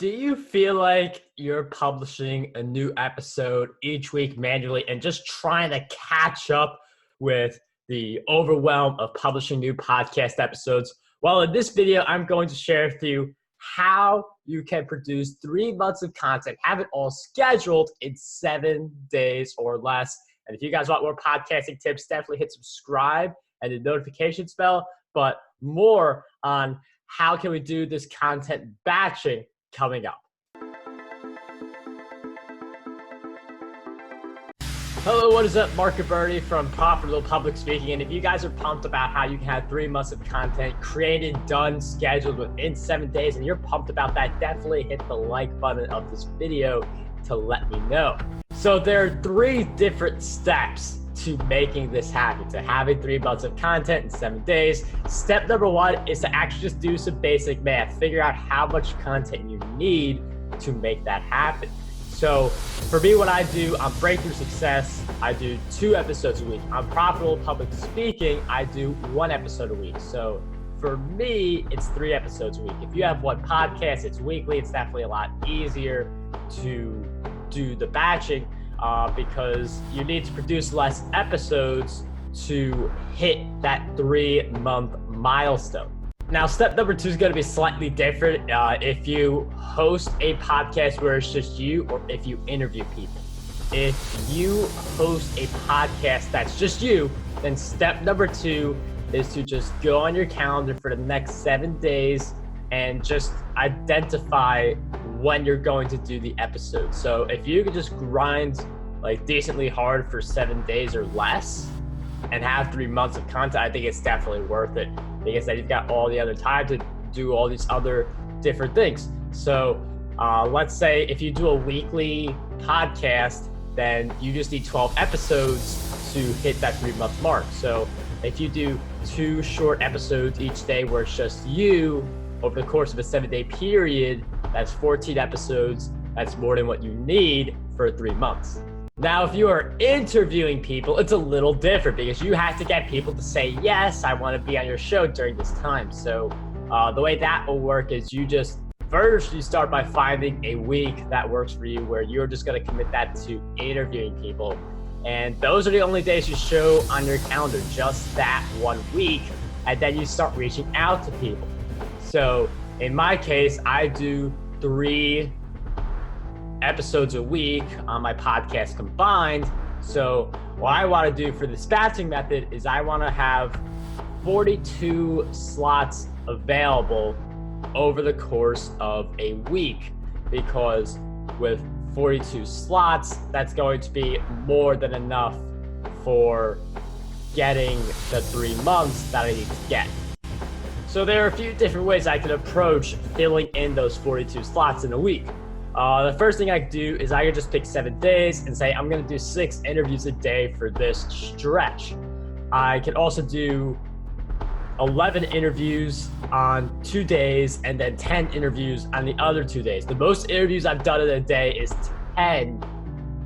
Do you feel like you're publishing a new episode each week manually and just trying to catch up with the overwhelm of publishing new podcast episodes? Well, in this video, I'm going to share with you how you can produce 3 months of content, have it all scheduled in 7 days or less. And if you guys want more podcasting tips, definitely hit subscribe and the notification bell, but more on how can we do this content batching coming up. Hello, what is up? Marc Guberti from Profitable Public Speaking. And if you guys are pumped about how you can have 3 months of content created, done, scheduled within 7 days, and you're pumped about that, definitely hit the like button of this video to let me know. So there are 3 different steps to making this happen, to having 3 months of content in 7 days. Step number 1 is to actually just do some basic math. Figure out how much content you need to make that happen. So for me, what I do on Breakthrough Success, I do 2 episodes a week. On Profitable Public Speaking, I do 1 episode a week. So for me, it's 3 episodes a week. If you have 1 podcast, it's weekly. It's definitely a lot easier to do the batching because you need to produce less episodes to hit that 3-month milestone. Now, step number 2 is going to be slightly different if you host a podcast where it's just you or if you interview people. If you host a podcast that's just you, then step number 2 is to just go on your calendar for the next 7 days and just identify when you're going to do the episode. So if you could just grind like decently hard for 7 days or less and have 3 months of content, I think it's definitely worth it because then you've got all the other time to do all these other different things. So let's say if you do a weekly podcast, then you just need 12 episodes to hit that 3-month mark. So if you do 2 short episodes each day where it's just you over the course of a 7-day period, that's 14 episodes. That's more than what you need for 3 months. Now, if you are interviewing people, it's a little different because you have to get people to say, yes, I want to be on your show during this time. So the way that will work is you start by finding a week that works for you where you're just going to commit that to interviewing people. And those are the only days you show on your calendar, just that 1 week. And then you start reaching out to people. So in my case, I do 3 episodes a week on my podcast combined. So what I want to do for this batching method is I want to have 42 slots available over the course of a week, because with 42 slots, that's going to be more than enough for getting the 3 months that I need to get. So there are a few different ways I can approach filling in those 42 slots in a week. The first thing I could do is I could just pick 7 days and say I'm going to do 6 interviews a day for this stretch. I could also do 11 interviews on 2 days and then 10 interviews on the other 2 days. The most interviews I've done in a day is 10.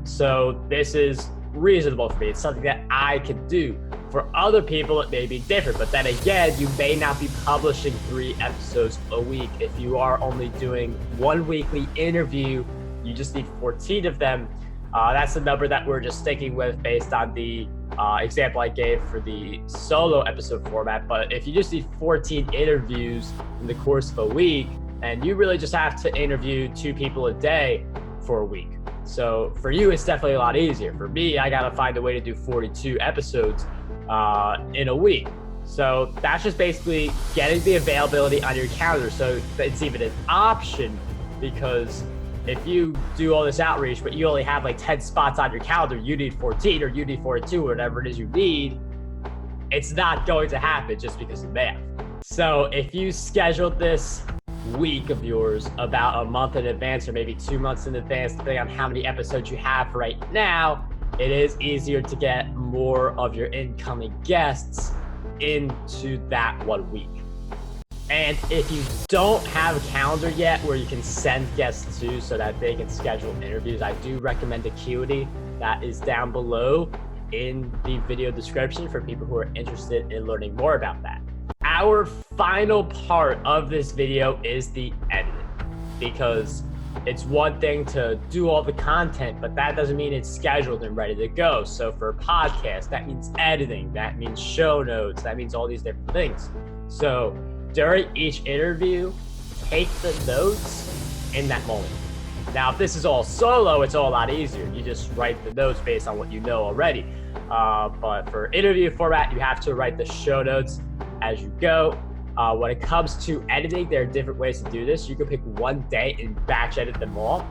So this is reasonable for me. It's something that I could do. For other people, it may be different, but then again, you may not be publishing 3 episodes a week. If you are only doing 1 weekly interview, you just need 14 of them. That's the number that we're just sticking with based on the example I gave for the solo episode format. But if you just need 14 interviews in the course of a week, and you really just have to interview 2 people a day for a week. So for you, it's definitely a lot easier. For me, I got to find a way to do 42 episodes in a week. So that's just basically getting the availability on your calendar. So it's even an option, because if you do all this outreach, but you only have like 10 spots on your calendar, you need 14 or you need 42 or whatever it is you need, it's not going to happen just because of math. So if you scheduled this week of yours about a month in advance or maybe 2 months in advance, depending on how many episodes you have right now, it is easier to get more of your incoming guests into that 1 week. And if you don't have a calendar yet where you can send guests to so that they can schedule interviews, I do recommend Acuity. That is down below in the video description for people who are interested in learning more about that. Our final part of this video is the editing. because it's one thing to do all the content, but that doesn't mean it's scheduled and ready to go. So for a podcast, that means editing, that means show notes, that means all these different things. So during each interview, take the notes in that moment. Now, if this is all solo, it's all a lot easier. You just write the notes based on what you know already. But for interview format, you have to write the show notes as you go. When it comes to editing, there are different ways to do this. You can pick one day and batch edit them all.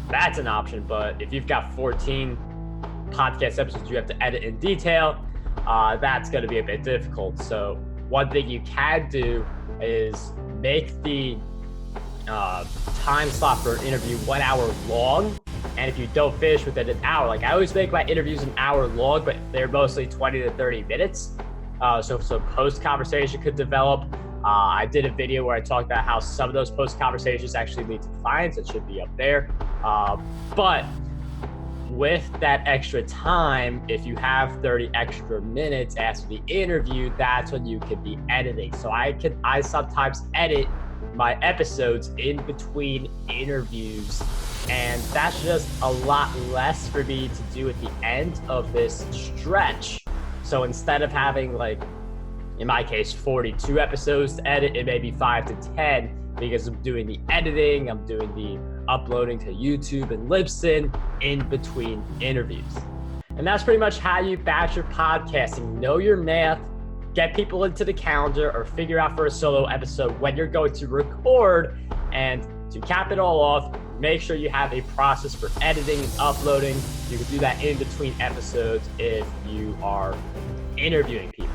That's an option, but if you've got 14 podcast episodes you have to edit in detail, that's going to be a bit difficult. So one thing you can do is make the time slot for an interview 1 hour long. And if you don't finish within an hour, like I always make my interviews an hour long, but they're mostly 20 to 30 minutes. So post conversation could develop. I did a video where I talked about how some of those post conversations actually lead to clients. It should be up there. But with that extra time, if you have 30 extra minutes after the interview, that's when you can be editing. So I sometimes edit my episodes in between interviews, and that's just a lot less for me to do at the end of this stretch. So instead of having, like, in my case, 42 episodes to edit, it may be 5 to 10 because I'm doing the editing, I'm doing the uploading to YouTube and Libsyn in between interviews. And that's pretty much how you batch your podcasting. Know your math, get people into the calendar, or figure out for a solo episode when you're going to record. And to cap it all off, make sure you have a process for editing and uploading. You can do that in between episodes if you are interviewing people.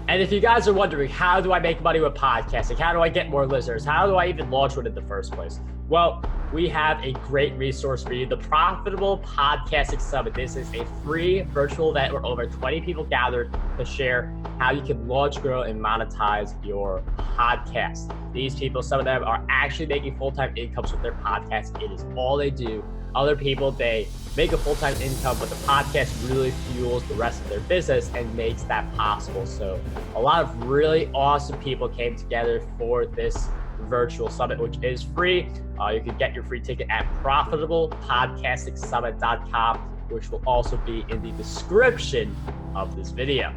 And if you guys are wondering, how do I make money with podcasting? How do I get more listeners? How do I even launch one in the first place? Well, we have a great resource for you, the Profitable Podcasting Summit. This is a free virtual event where over 20 people gathered to share how you can launch, grow, and monetize your podcast. These people, some of them are actually making full-time incomes with their podcast. It is all they do. Other people, they make a full-time income, but the podcast really fuels the rest of their business and makes that possible. So a lot of really awesome people came together for this virtual summit, which is free. You can get your free ticket at profitablepodcastingsummit.com, which will also be in the description of this video.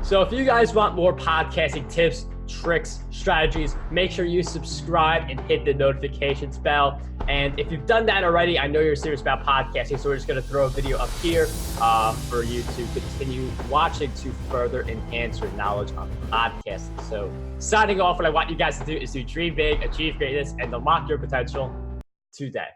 So if you guys want more podcasting tips, tricks, strategies, make sure you subscribe and hit the notifications bell. And if you've done that already, I know you're serious about podcasting, so we're just going to throw a video up here for you to continue watching to further enhance your knowledge on podcasting. So signing off, what I want you guys to do is to dream big, achieve greatness, and unlock your potential today.